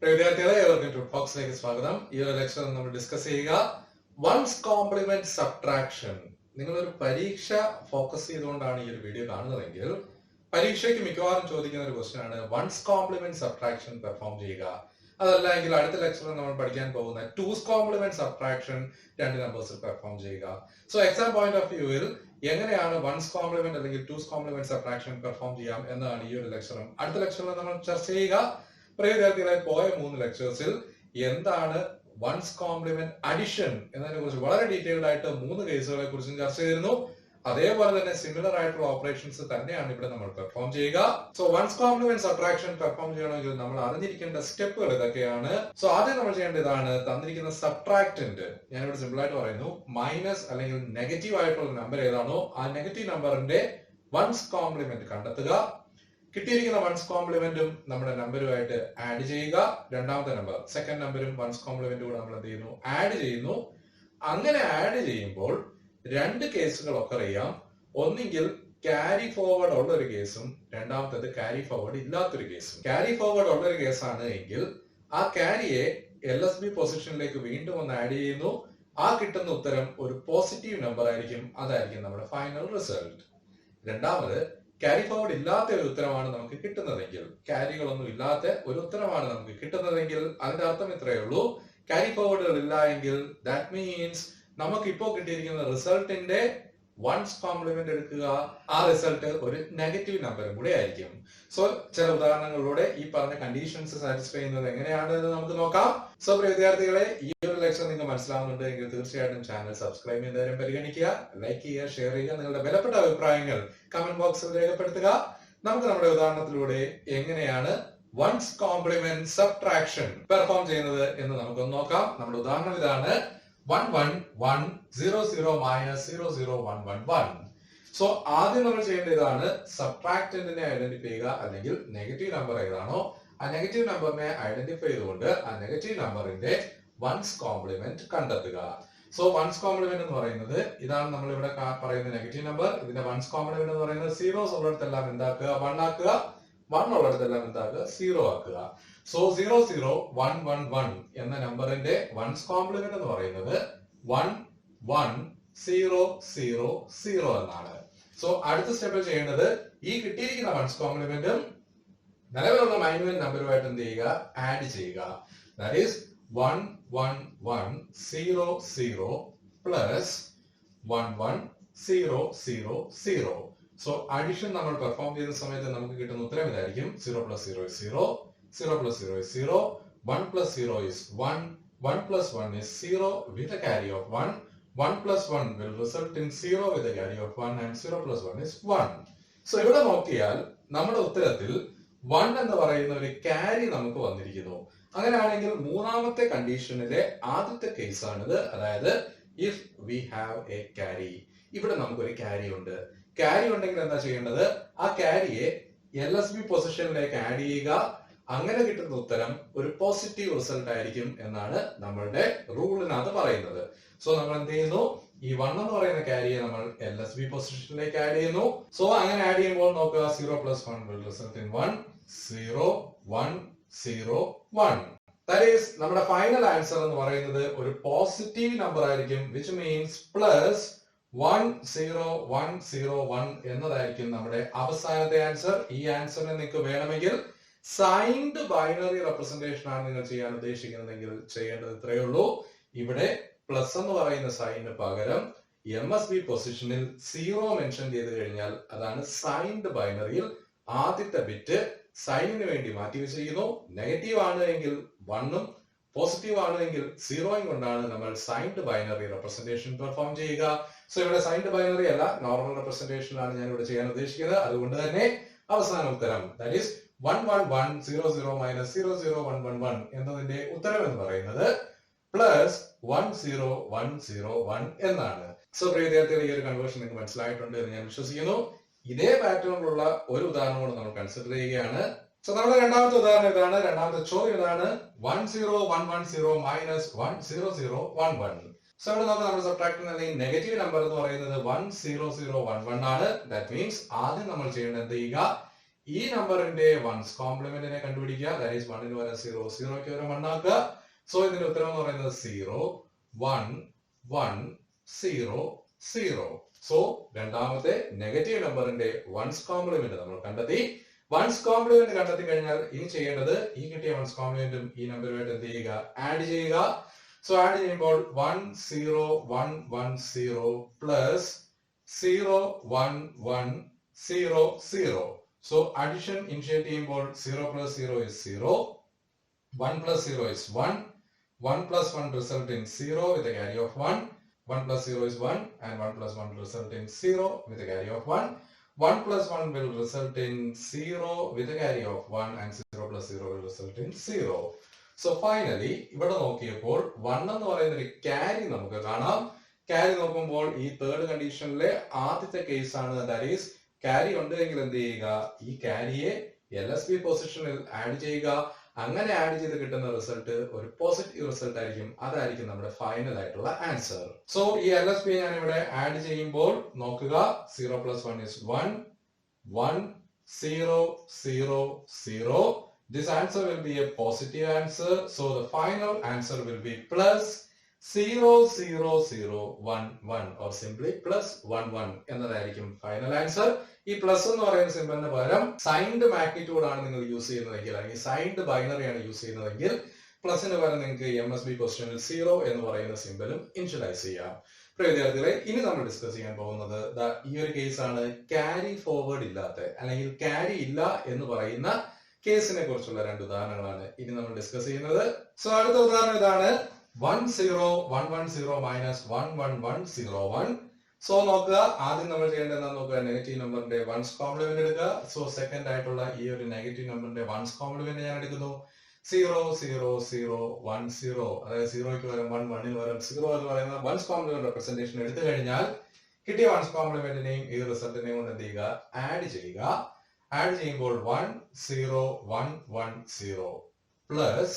വിദ്യാർത്ഥികളെ ഏവർക്കും ട്രൂത്ത് ബോക്സിലേക്ക് സ്വാഗതം. ഈ ഒരു ലെക്ചർ നമ്മൾ ഡിസ്കസ് ചെയ്യുക വൺസ് കോംപ്ലിമെന്റ് സബ്ട്രാക്ഷൻ. നിങ്ങളൊരു പരീക്ഷ ഫോക്കസ് ചെയ്തുകൊണ്ടാണ് ഈ ഒരു വീഡിയോ കാണുന്നതെങ്കിൽ പരീക്ഷയ്ക്ക് മിക്കവാറും ചോദിക്കുന്ന ഒരു ക്വസ്റ്റ്യൻ ആണ് വൺസ് കോംപ്ലിമെന്റ് സബ്ട്രാക്ഷൻ പെർഫോം ചെയ്യുക. അതല്ല എങ്കിൽ അടുത്ത ലെക്ചറിൽ നമ്മൾ പഠിക്കാൻ പോകുന്ന ടൂസ് കോംപ്ലിമെന്റ് സബ്ട്രാക്ഷൻ രണ്ട് നമ്പേഴ്സിൽ പെർഫോം ചെയ്യുക. സോ എക്സാം പോയിന്റ് ഓഫ് വ്യൂവിൽ എങ്ങനെയാണ് വൺസ് കോംപ്ലിമെന്റ് അല്ലെങ്കിൽ ടൂസ് കോംപ്ലിമെന്റ് സബ്ട്രാക്ഷൻ പെർഫോം ചെയ്യാം എന്നതാണ് ഈ ഒരു ലെക്ചറും അടുത്ത ലെക്ചറിൽ നമ്മൾ ചർച്ച ചെയ്യുക. വിദ്യാർത്ഥികളെ പോയ 3 ലെക്ചേഴ്സിൽ എന്താണ് വൺസ് കോംപ്ലിമെന്റ് അഡിഷൻ എന്നതിനെ കുറിച്ച് വളരെ ഡീറ്റെയിൽഡ് ആയിട്ട് 3 കേസുകളെ കുറിച്ചും ചർച്ച ചെയ്തിരുന്നു. അതേപോലെ തന്നെ സിമിലർ ആയിട്ടുള്ള ഓപ്പറേഷൻസ് തന്നെയാണ് ഇവിടെ നമ്മൾ പെർഫോം ചെയ്യുക. So one's complement subtraction perform ചെയ്യണമെങ്കിൽ നമ്മൾ അറിഞ്ഞിരിക്കേണ്ട സ്റ്റെപ്പുകൾ ഇതൊക്കെയാണ്. സോ ആദ്യം നമ്മൾ ചെയ്യേണ്ടതാണ് തന്നിരിക്കുന്ന സബ്ട്രാക്റ്റന്റ്. ഞാനിവിടെ സിമ്പിൾ ആയിട്ട് പറയുന്നു, മൈനസ് അല്ലെങ്കിൽ നെഗറ്റീവ് ആയിട്ടുള്ള നമ്പർ ഏതാണോ ആ നെഗറ്റീവ് നമ്പറിന്റെ വൺസ് കോംപ്ലിമെന്റ് കണ്ടെത്തുക. കിട്ടിയിരിക്കുന്ന വൺസ് കോംപ്ലിമെന്റും നമ്മുടെ നമ്പറുമായിട്ട് ആഡ് ചെയ്യുക. രണ്ടാമത്തെ നമ്പർ സെക്കൻഡ് നമ്പറും വൺസ് കോംപ്ലിമെന്റും കൂടെ നമ്മൾ എന്ത് ചെയ്യുന്നു, ആഡ് ചെയ്യുന്നു. അങ്ങനെ ആഡ് ചെയ്യുമ്പോൾ രണ്ട് കേസുകൾ ഒക്കെ അറിയാം. ഒന്നുകിൽ ക്യാരി ഫോർവേഡ് ഉള്ള ഒരു കേസും രണ്ടാമത്തേത് ക്യാരി ഫോർവേഡ് ഇല്ലാത്തൊരു കേസും. ക്യാരി ഫോർവേഡ് ഉള്ള ഒരു കേസാണ് എങ്കിൽ ആ ക്യാരിയെ LSB പൊസിഷനിലേക്ക് വീണ്ടും ഒന്ന് ആഡ് ചെയ്യുന്നു. ആ കിട്ടുന്ന ഉത്തരം ഒരു പോസിറ്റീവ് നമ്പർ ആയിരിക്കും. അതായിരിക്കും നമ്മുടെ ഫൈനൽ റിസൾട്ട്. രണ്ടാമത് ക്യാരി ഫോർവേഡ് ഇല്ലാത്ത ഒരു ഉത്തരമാണ് നമുക്ക് കിട്ടുന്നതെങ്കിൽ, ക്യാരികളൊന്നും ഇല്ലാത്ത ഒരു ഉത്തരമാണ് നമുക്ക് കിട്ടുന്നതെങ്കിൽ അതിന്റെ അർത്ഥം ഇത്രയേ ഉള്ളൂ, ക്യാരി ഫോർവേഡുകൾ ഇല്ല എങ്കിൽ ദാറ്റ് മീൻസ് നമുക്ക് ഇപ്പോൾ കിട്ടിയിരിക്കുന്ന റിസൾട്ടിന്റെ വൺസ് കോംപ്ലിമെന്റ് എടുക്കുക. ആ റിസൾട്ട് ഒരു നെഗറ്റീവ് നമ്പറും കൂടെ ആയിരിക്കും. സോ ചില ഉദാഹരണങ്ങളിലൂടെ ഈ പറഞ്ഞ കണ്ടീഷൻസ് സാറ്റിസ്ഫൈ ചെയ്യുന്നത് എങ്ങനെയാണ് എന്ന് നമുക്ക് നോക്കാം. സോ വിദ്യാർത്ഥികളെ, ഈ ഒരു ലെക്ചർ നിങ്ങൾക്ക് മനസ്സിലാവുന്നുണ്ട് എങ്കിൽ തീർച്ചയായിട്ടും ചാനൽ സബ്സ്ക്രൈബ് ചെയ്യുന്നവരും പരിഗണിക്കുക, ലൈക്ക് ചെയ്യുക, ഷെയർ ചെയ്യുക. നിങ്ങളുടെ വിലപ്പെട്ട അഭിപ്രായങ്ങൾ കമന്റ് ബോക്സിൽ രേഖപ്പെടുത്തുക. നമുക്ക് നമ്മുടെ ഉദാഹരണത്തിലൂടെ എങ്ങനെയാണ് വൺസ് കോംപ്ലിമെന്റ് സബ്ട്രാക്ഷൻ പെർഫോം ചെയ്യുന്നത് എന്ന് നമുക്കൊന്ന് നോക്കാം. നമ്മുടെ ഉദാഹരണം ഇതാണ്, 1 1 1 0 0 minus 0 0 1 1 1. സോ ആദ്യം നമ്മൾ ചെയ്യേണ്ട ഇതാണ്, സബ്ട്രാക്റ്റന്റിനെ ഐഡന്റിഫൈ ചെയ്യുക. അല്ലെങ്കിൽ നെഗറ്റീവ് നമ്പർ ഏതാണോ ആ നെഗറ്റീവ് നമ്പറിനെ ഐഡന്റിഫൈ ചെയ്തുകൊണ്ട് ആ നെഗറ്റീവ് നമ്പറിന്റെ വൺസ് കോംപ്ലിമെന്റ് കണ്ടെത്തുക. സോ വൺസ് കോംപ്ലിമെന്റ് എന്ന് പറയുന്നത് ഇതാണ്. നമ്മൾ ഇവിടെ പറയുന്ന നെഗറ്റീവ് നമ്പർ. ഇതിന്റെ വൺസ് കോംപ്ലിമെന്റ് എന്ന് പറയുന്നത് സീറോസ് ഉള്ളിടത്തെല്ലാം എന്താക്കുക, 1 ആക്കുക. 1 ഉള്ളിടത്തെല്ലാം എന്താക്കുക, 0 ആക്കുക. സോ 0 0 1 1 1 എന്ന നമ്പറിന്റെ വൺസ് കോംപ്ലിമെന്റ് എന്ന് പറയുന്നത് 1 1 0 0 0 എന്നാണ്. സോ അടുത്ത സ്റ്റെപ്പിൽ ചെയ്യേണ്ടത് ഈ കിട്ടിയിരിക്കുന്ന വൺസ് കോംപ്ലിമെന്റും നിലവിലുള്ള minuend നമ്പറുമായിട്ട് എന്ത് ചെയ്യുക, ആഡ് ചെയ്യുക. That is 1 1 1 0 0 plus 1 1 0 0 0. So addition നമ്മൾ പെർഫോം ചെയ്യുന്ന സമയത്ത് നമുക്ക് കിട്ടുന്ന ഉത്തരം ഇതായിരിക്കും. 0 plus 0 is 0, 0 plus 0 is 0, 1 plus 0 is 1, 1 plus 1 is 0 with a carry of 1, 1 plus 1 will result in 0 with a carry of 1 and 0 plus 1 is 1. So ഇവിടെ നോക്കിയാൽ നമ്മുടെ ഉത്തരത്തിൽ 1 എന്ന് പറയുന്ന ഒരു ക്യാരി നമുക്ക് വന്നിരിക്കുന്നു. അങ്ങനെയാണെങ്കിൽ മൂന്നാമത്തെ കണ്ടീഷനിലെ ആദ്യത്തെ കേസാണിത്. അതായത് if we have A carry, ഇവിടെ നമുക്കൊരു ക്യാരി ഉണ്ട്. ക്യാരി ഉണ്ടെങ്കിൽ എന്താ ചെയ്യേണ്ടത്, ആ ക്യാരിയെ LSB പൊസിഷനിലേക്ക് ആഡ് ചെയ്യുക. അങ്ങനെ കിട്ടുന്ന ഉത്തരം ഒരു പോസിറ്റീവ് റിസൾട്ട് ആയിരിക്കും എന്നാണ് നമ്മളുടെ റൂളിനകത്ത് പറയുന്നത്. സോ നമ്മൾ എന്ത് ചെയ്യുന്നു, ഈ 1 എന്ന് പറയുന്ന ക്യാരിയെ നമ്മൾ LSB പൊസിഷനിലേക്ക് ആഡ് ചെയ്യുന്നു. സോ അങ്ങനെ ആഡ് ചെയ്യുമ്പോൾ നോക്കുക, 0 plus 1 will result in 1, 0 1 0 1. That is നമ്മുടെ ഫൈനൽ ആൻസർ എന്ന് പറയുന്നത് ഒരു പോസിറ്റീവ് നമ്പർ ആയിരിക്കും, വിച്ച് മീൻസ് പ്ലസ് 1 0 1 0 1 എന്നതായിരിക്കും നമ്മുടെ അവസാനത്തെ ആൻസർ. ഈ ആൻസറിനെ നിങ്ങൾക്ക് വേണമെങ്കിൽ സൈൻഡ് ബൈനറി റെപ്രസെന്റേഷൻ ആണ് നിങ്ങൾ ചെയ്യാൻ ഉദ്ദേശിക്കുന്നതെങ്കിൽ ചെയ്യേണ്ടത് ഇത്രയേ ഉള്ളൂ. ഇവിടെ പ്ലസ് എന്ന് പറയുന്ന സൈനിന് പകരം MSB പൊസിഷനിൽ 0 മെൻഷൻ ചെയ്ത് കഴിഞ്ഞാൽ അതാണ് സൈൻഡ് ബൈനറിയിൽ ആദ്യത്തെ ബിറ്റ് സൈനിന് വേണ്ടി മാറ്റി വെച്ചിരിക്കുന്നു. നെഗറ്റീവ് ആണ് എങ്കിൽ 1ഉം പോസിറ്റീവ് ആണ് എങ്കിൽ 0യും കൊണ്ടാണ് നമ്മൾ സൈൻഡ് ബൈനറി റെപ്രസെന്റേഷൻ പെർഫോം ചെയ്യുക. സോ ഇവിടെ സൈൻഡ് ബൈനറി അല്ല, നോർമൽ റെപ്രസെന്റേഷൻ ആണ് ഞാൻ ഇവിടെ ചെയ്യാൻ ഉദ്ദേശിക്കുന്നത്. അതുകൊണ്ട് തന്നെ അവസാന ഉത്തരം ദാറ്റ് ഈസ് 1 1 1 0 0 minus 0 0 1 1 1 എന്നതിന്റെ ഉത്തരം എന്ന് പറയുന്നത് പ്ലസ് 1 0 1 0 1 എന്നാണ്. സോ വിദ്യാർത്ഥികളെ, ഈ ഒരു കൺവേർഷൻ നിങ്ങൾക്ക് മനസ്സിലായിട്ടുണ്ട് എന്ന് ഞാൻ വിശ്വസിക്കുന്നു. ഇതേ പാറ്റേണിലുള്ള ഒരു ഉദാഹരണം കൂടെ നമ്മൾ കൺസിഡർ ചെയ്യുകയാണ്. സോ നമ്മുടെ രണ്ടാമത്തെ ഉദാഹരണം ഇതാണ്. രണ്ടാമത്തെ ചോദ്യം ഇതാണ്, 1 0 1 1 0 minus 1 0 0 1 1. സോ ഇവിടെ നമുക്ക് നമ്മൾ സബ്ട്രാക്ട് അല്ലെങ്കിൽ നെഗറ്റീവ് നമ്പർ എന്ന് പറയുന്നത് 1 0 0 1 1 ആണ്. ദാറ്റ് മീൻസ് ആദ്യം നമ്മൾ ചെയ്യേണ്ടത് എന്ത് ചെയ്യുക, ഈ നമ്പറിന്റെ വൺസ് കോംപ്ലിമെന്റിനെ കണ്ടുപിടിക്കുക. ദാറ്റ് ഈസ് 1 വരെ 0, 0 വരെ 1 ആക്കുക. സോ ഇതിന്റെ ഉത്തരം എന്ന് പറയുന്നത് 0 1 1 0 0. സോ രണ്ടാമത്തെ നെഗറ്റീവ് നമ്പറിന്റെ വൺസ് കോംപ്ലിമെന്റ് നമ്മൾ കണ്ടെത്തി. വൺസ് കോംപ്ലിമെന്റ് കണ്ടെത്തി കഴിഞ്ഞാൽ ഇനി ചെയ്യേണ്ടത് ഈ കിട്ടിയ വൺസ് കോംപ്ലിമെന്റും ഈ നമ്പറുമായിട്ട് എന്ത് ചെയ്യുക, ആഡ് ചെയ്യുക. സോ ആഡ് ചെയ്യുമ്പോൾ 1 0 1 1 0 പ്ലസ് 0 1 1 0 0. So addition initiate ചെയ്യുമ്പോൾ 0 plus 0 is 0, 1 plus 0 is 1, 1 plus 1 result in 0 with a carry of 1, 1 plus 0 is 1 and 1 plus 1 result in 0 with a carry of 1, 1 plus 1 will result in 0 with a carry of 1 and 0 plus 0 will result in 0. So finally ഇവിടെ നോക്കിയപ്പോൾ 1 എന്ന് പറയുന്ന ഒരു carry നമുക്ക് കാണാം. carry നോക്കുമ്പോൾ ഈ third കണ്ടീഷനിലെ ആദ്യത്തെ കേസ് ആണ്. ദാറ്റ് ഈസ് carry ഉണ്ടെങ്കിൽ എന്ത് ചെയ്യുക, ഈ carryയെ LSB പൊസിഷനിൽ ആഡ് ചെയ്യുക. അങ്ങനെ ആഡ് ചെയ്ത് കിട്ടുന്ന റിസൾട്ട് ഒരു പോസിറ്റീവ് റിസൾട്ട് ആയിരിക്കും. അതായിരിക്കും നമ്മുടെ ഫൈനൽ ആയിട്ടുള്ള ആൻസർ. സോ ഈ LSB ഞാൻ ഇവിടെ ആഡ് ചെയ്യുമ്പോൾ നോക്കുക, 0 plus 1 is 1 1 0 0 0. This answer will be a positive answer. So the final answer will be plus 0 0 0 1 1 or simply plus 1 1 എന്നതായിരിക്കും ഫൈനൽ ആൻസർ. ഈ പ്ലസ് എന്ന് പറയുന്ന സിമ്പിളിന് പകരം സൈൻഡ് മാഗ്നിറ്റ്യൂഡ് ആണ് നിങ്ങൾ യൂസ് ചെയ്യുന്നതെങ്കിൽ, അല്ലെങ്കിൽ സൈൻഡ് ബൈനറി ആണ് യൂസ് ചെയ്യുന്നതെങ്കിൽ പ്ലസിന് പകരം നിങ്ങൾക്ക് MSB പൊസിഷനിൽ 0 എന്ന് പറയുന്ന സിമ്പിളും ഇനിഷ്യലൈസ് ചെയ്യാം. പ്രിയ വിദ്യാർത്ഥികളെ, ഇനി നമ്മൾ ഡിസ്കസ് ചെയ്യാൻ പോകുന്നത് ഈ ഒരു കേസാണ്. ക്യാരി ഫോർവേഡ് ഇല്ലാത്ത അല്ലെങ്കിൽ ക്യാരി ഇല്ല എന്ന് പറയുന്ന കേസിനെ കുറിച്ചുള്ള രണ്ട് ഉദാഹരണങ്ങളാണ് ഇനി നമ്മൾ ഡിസ്കസ് ചെയ്യുന്നത്. സോ അടുത്ത ഉദാഹരണം ഇതാണ്. 1 0 1 1 0 minus 1 1 1 0 1. സോ നോക്കുക, ആദ്യം നമ്മൾ ചെയ്യേണ്ടത് എന്താണെന്ന് നോക്കുക, നെഗറ്റീവ് നമ്പറിന്റെ വൺസ് കോംപ്ലിമെന്റ് എടുക്കുക. സോ സെക്കൻഡ് ആയിട്ടുള്ള ഈ ഒരു നെഗറ്റീവ് നമ്പറിന്റെ വൺസ് കോംപ്ലിമെന്റ് ഞാൻ എടുക്കുന്നു. 0 0 0 1 0, അതായത് 0ക്ക് പകരം 1 1ന് പകരം 0 എന്ന് പറയുന്ന വൺസ് കോംപ്ലിമെന്റ് റെപ്രസെന്റേഷൻ എടുത്തു കഴിഞ്ഞാൽ കിട്ടിയ വൺസ് കോംപ്ലിമെന്റിനെയും ഈ റിസൾട്ടിനെയും കൊണ്ട് എന്ത് ചെയ്യുക, ആഡ് ചെയ്യുക. ആഡ് ചെയ്യുമ്പോൾ 1 0 1 1 0 പ്ലസ്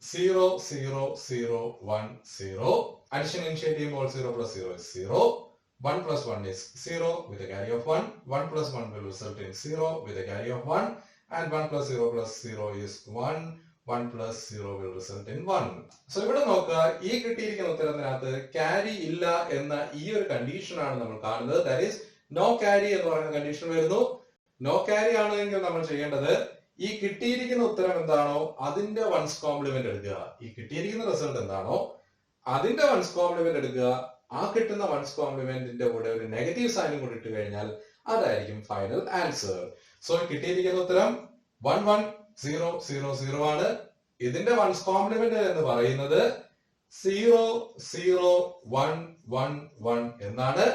0 0 0 1 0. Addition initiate ചെയ്യുമ്പോൾ 0 plus 0 is 0, 1 plus 1 is 0 with a carry of 1, 1 plus 1 will result in 0 with a carry of 1 and 1 plus 0 is 1, 1 plus 0 will result in 1. So ഇവിടെ നോക്കുക, ഈ കിട്ടിയിരിക്കുന്ന ഉത്തരത്തിനകത്ത് ക്യാരി ഇല്ല എന്ന ഈ ഒരു കണ്ടീഷൻ ആണ് നമ്മൾ കാണുന്നത്. ദാറ്റ് ഈസ് നോ ക്യാരി എന്ന് പറയുന്ന കണ്ടീഷൻ വരുന്നു. നോ ക്യാരി ആണെങ്കിൽ നമ്മൾ ചെയ്യേണ്ടത് ഈ കിട്ടിയിരിക്കുന്ന ഉത്തരം എന്താണോ അതിന്റെ വൺസ് കോംപ്ലിമെന്റ് എടുക്കുക. ഈ കിട്ടിയിരിക്കുന്ന റിസൾട്ട് എന്താണോ അതിന്റെ വൺസ് കോംപ്ലിമെന്റ് എടുക്കുക. ആ കിട്ടുന്ന വൺസ് കോംപ്ലിമെന്റിന്റെ കൂടെ ഒരു നെഗറ്റീവ് സൈനും കൂടി ഇട്ട് കഴിഞ്ഞാൽ അതായിരിക്കും ഫൈനൽ ആൻസർ. സോ കിട്ടിയിരിക്കുന്ന ഉത്തരം 1 1 0 0 0 ആണ്. ഇതിന്റെ വൺസ് കോംപ്ലിമെന്റ് എന്ന് പറയുന്നത് 0 0 1 1 1 എന്നാണ്.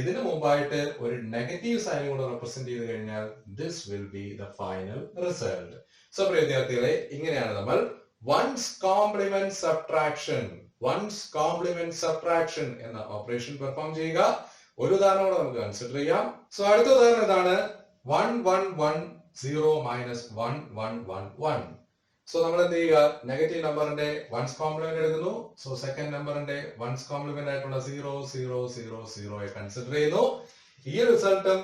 ഇതിനു മുമ്പായിട്ട് ഒരു നെഗറ്റീവ് സൈൻ കൂടെ റെപ്രസെന്റ് ചെയ്ത് കഴിഞ്ഞാൽ this will be the final result. So പ്രിയ വിദ്യാർത്ഥികളെ, ഇങ്ങനെയാണ് നമ്മൾ വൺസ് കോംപ്ലിമെന്റ് സബ്ട്രാക്ഷൻ എന്ന ഓപ്പറേഷൻ പെർഫോം ചെയ്യുക. ഒരു ഉദാഹരണം കൂടെ നമുക്ക് കൺസിഡർ ചെയ്യാം. സോ അടുത്ത ഉദാഹരണം ഇതാണ്. 1 1 1 0 minus 1 1 1 1. സോ നമ്മൾ എന്ത് ചെയ്യുക, നെഗറ്റീവ് നമ്പറിന്റെ വൺസ് കോംപ്ലിമെന്റ് എടുക്കുന്നു. സോ സെക്കൻഡ് നമ്പറിന്റെ വൺസ് കോംപ്ലിമെന്റ് ആയിട്ടുള്ള 0 0 0 0 കൺസിഡർ ചെയ്യുന്നു. ഈ റിസൾട്ടും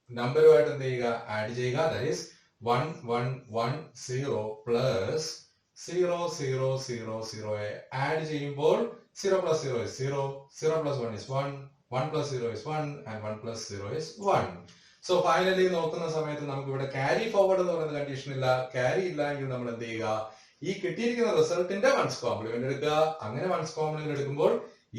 നമ്പറുമായിട്ട് എന്ത് ചെയ്യുക, ആഡ് ചെയ്യുക. ദാറ്റ് ഈസ് 1 1 1 0 പ്ലസ് 0 0 0 0 ആഡ് ചെയ്യുമ്പോൾ 0 plus 0 is 0, 0 plus 1 is 1, 1 plus 0 is 1 and 1 plus 0 is 1. So finally നോക്കുന്ന സമയത്ത് നമുക്ക് ഇവിടെ ക്യാരി ഫോർവേഡ് എന്ന് പറയുന്ന കണ്ടീഷൻ ഇല്ല. ക്യാരി ഇല്ല എങ്കിൽ നമ്മൾ എന്ത് ചെയ്യുക, ഈ കിട്ടിയിരിക്കുന്ന റിസൾട്ടിന്റെ വൺസ് കോംപ്ലിമെന്റ് എടുക്കുക. അങ്ങനെ വൺസ് കോംപ്ലിമെന്റ് എടുക്കുമ്പോൾ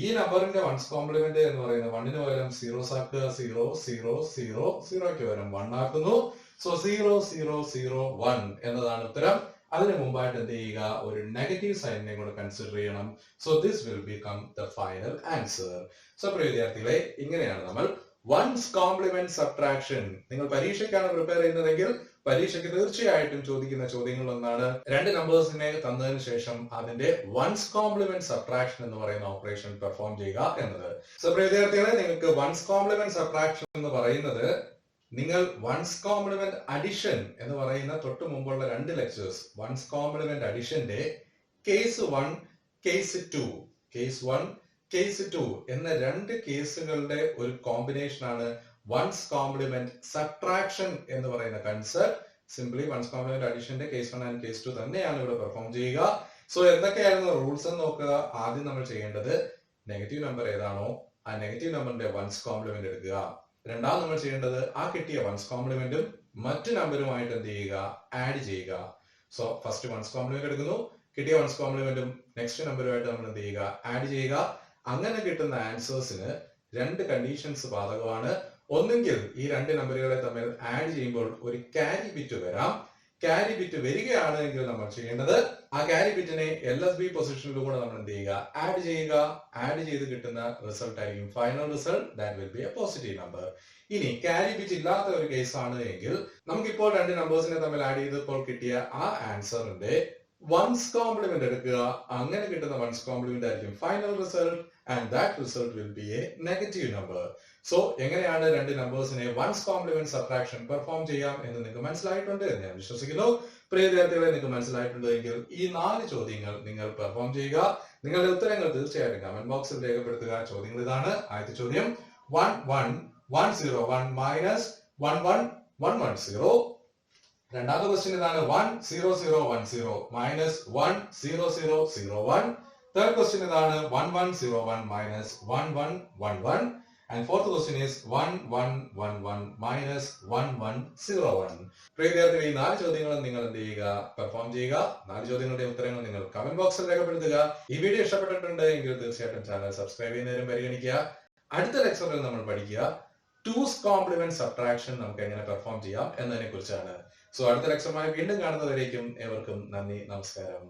ഈ നമ്പറിന്റെ വൺസ് കോംപ്ലിമെന്റ് എന്ന് പറയുന്നത് 1ന് പകരം 0s ആക്കുക. 0 0 0 0ക്ക് പകരം 1 ആക്കുന്നു. സോ 0 0 0 1 എന്നതാണ് ഉത്തരം. അതിന് മുമ്പായിട്ട് എന്ത് ചെയ്യുക, ഒരു നെഗറ്റീവ് സൈനിനെ കൂടെ കൺസിഡർ ചെയ്യണം. So this will become the final answer. So പ്രിയ വിദ്യാർത്ഥികളെ, ഇങ്ങനെയാണ് നമ്മൾ വൺസ് കോംപ്ലിമെന്റ് സബ്ട്രാക്ഷൻ. നിങ്ങൾ പരീക്ഷയ്ക്കാണ് പ്രിപ്പയർ ചെയ്യുന്നതെങ്കിൽ പരീക്ഷയ്ക്ക് തീർച്ചയായിട്ടും ചോദിക്കുന്ന ചോദ്യങ്ങളൊന്നാണ് രണ്ട് നമ്പേഴ്സിനെ തന്നതിന് ശേഷം അതിന്റെ വൺസ് കോംപ്ലിമെന്റ് സബ്ട്രാക്ഷൻ എന്ന് പറയുന്ന ഓപ്പറേഷൻ പെർഫോം ചെയ്യുക എന്നത്. സോ പ്രിയ വിദ്യാർത്ഥികളെ, നിങ്ങൾക്ക് വൺസ് കോംപ്ലിമെന്റ് സബ്ട്രാക്ഷൻ എന്ന് പറയുന്നത് നിങ്ങൾ വൺസ് കോംപ്ലിമെന്റ് അഡിഷൻ എന്ന് പറയുന്ന തൊട്ട് മുമ്പുള്ള രണ്ട് ലെക്ചേഴ്സ് വൺസ് കോംപ്ലിമെന്റ് അഡിഷന്റെ കേസ് 1 കേസ് 2 കേസ് 1 കേസ് 2 എന്ന രണ്ട് കേസുകളുടെ ഒരു കോമ്പിനേഷൻ ആണ് വൺസ് കോംപ്ലിമെന്റ് സബ്ട്രാക്ഷൻ എന്ന് പറയുന്ന കൺസെപ്റ്റ്. സിംപ്ലി വൺസ് കോംപ്ലിമെന്റ് അഡീഷന്റെ കേസ് 1 ആൻഡ് കേസ് 2 തന്നെയാണ് ഇവിടെ പെർഫോം ചെയ്യുക. സോ എന്തൊക്കെയായിരുന്നു റൂൾസ് എന്ന് നോക്കുക. ആദ്യം നമ്മൾ ചെയ്യേണ്ടത് നെഗറ്റീവ് നമ്പർ ഏതാണോ ആ നെഗറ്റീവ് നമ്പറിന്റെ വൺസ് കോംപ്ലിമെന്റ് എടുക്കുക. രണ്ടാമത് നമ്മൾ ചെയ്യേണ്ടത് ആ കിട്ടിയ വൺസ് കോംപ്ലിമെന്റും മറ്റു നമ്പറുമായിട്ട് എന്ത് ചെയ്യുക, ആഡ് ചെയ്യുക. സോ ഫസ്റ്റ് വൺസ് കോംപ്ലിമെന്റ് എടുക്കുന്നു, കിട്ടിയ വൺസ് കോംപ്ലിമെന്റും നെക്സ്റ്റ് നമ്പറുമായിട്ട് നമ്മൾ എന്ത് ചെയ്യുക, ആഡ് ചെയ്യുക. അങ്ങനെ കിട്ടുന്ന ആൻസേഴ്സിന് രണ്ട് കണ്ടീഷൻസ് ബാധകമാണ്. ഒന്നെങ്കിൽ ഈ രണ്ട് നമ്പറുകളെ തമ്മിൽ ആഡ് ചെയ്യുമ്പോൾ ഒരു ക്യാരി ബിറ്റ് വരാം. ക്യാരി ബിറ്റ് വരികയാണ് എങ്കിൽ നമ്മൾ ചെയ്യേണ്ടത് ആ ക്യാരി ബിറ്റിനെ LSB പൊസിഷനിലൂടെ നമ്മൾ എന്ത് ചെയ്യുക, ആഡ് ചെയ്യുക. ആഡ് ചെയ്ത് കിട്ടുന്ന റിസൾട്ട് ആയിരിക്കും final result. That will be A positive number. ഇനി ക്യാരി ബിറ്റ് ഇല്ലാത്ത ഒരു കേസാണ് എങ്കിൽ നമുക്കിപ്പോൾ രണ്ട് നമ്പേഴ്സിനെ തമ്മിൽ ആഡ് ചെയ്തപ്പോൾ കിട്ടിയ ആ ആൻസറിന്റെ വൺസ് കോംപ്ലിമെന്റ് എടുക്കുക. അങ്ങനെ കിട്ടുന്ന വൺസ് കോംപ്ലിമെന്റ് ആയിരിക്കും final result and that result will be A negative number. So എങ്ങനെയാണ് രണ്ട് നമ്പേഴ്സിനെ വൺസ് കോംപ്ലിമെന്റ് സബ്ട്രാക്ഷൻ പെർഫോം ചെയ്യാം എന്ന് നിങ്ങൾക്ക് മനസ്സിലായിട്ടുണ്ട് എന്ന് ഞാൻ വിശ്വസിക്കുന്നു. പ്രിയ വിദ്യാർത്ഥികളെ, നിങ്ങൾക്ക് മനസ്സിലായിട്ടുണ്ട് എങ്കിൽ ഈ 4 ചോദ്യങ്ങൾ നിങ്ങൾ പെർഫോം ചെയ്യുക. നിങ്ങളുടെ ഉത്തരങ്ങൾ തീർച്ചയായിട്ടും കമന്റ് ബോക്സിൽ രേഖപ്പെടുത്തുക. ചോദ്യങ്ങൾ ഇതാണ്. ആദ്യത്തെ ചോദ്യം 11101 മൈനസ് 11110. രണ്ടാമത്തെ ക്വസ്റ്റ്യൻ ഇതാണ് 10010 മൈനസ് 10001. തേർഡ് ക്വസ്റ്റ്യൻ ഇതാണ് 1101 minus 1111. And fourth question is 1111 minus 1101. പ്രിയ വിദ്യാർത്ഥികളെ, ഈ 4 ചോദ്യങ്ങളും നിങ്ങൾ എന്ത് ചെയ്യുക, പെർഫോം ചെയ്യുക. 4 ചോദ്യങ്ങളുടെ ഉത്തരങ്ങൾ നിങ്ങൾ കമന്റ് ബോക്സിൽ രേഖപ്പെടുത്തുക. ഈ വീഡിയോ ഇഷ്ടപ്പെട്ടിട്ടുണ്ട് എങ്കിൽ തീർച്ചയായിട്ടും ചാനൽ സബ്സ്ക്രൈബ് ചെയ്യുന്നതിനും പരിഗണിക്കുക. അടുത്ത ലെക്ചറിൽ നമ്മൾ പഠിക്കുക 2's കോംപ്ലിമെന്റ് സബ്ട്രാക്ഷൻ നമുക്ക് എങ്ങനെ പെർഫോം ചെയ്യാം എന്നതിനെ കുറിച്ചാണ്. സോ അടുത്ത ലെക്ചറുമായി വീണ്ടും കാണുന്നവരേക്കും ഏവർക്കും നന്ദി, നമസ്കാരം.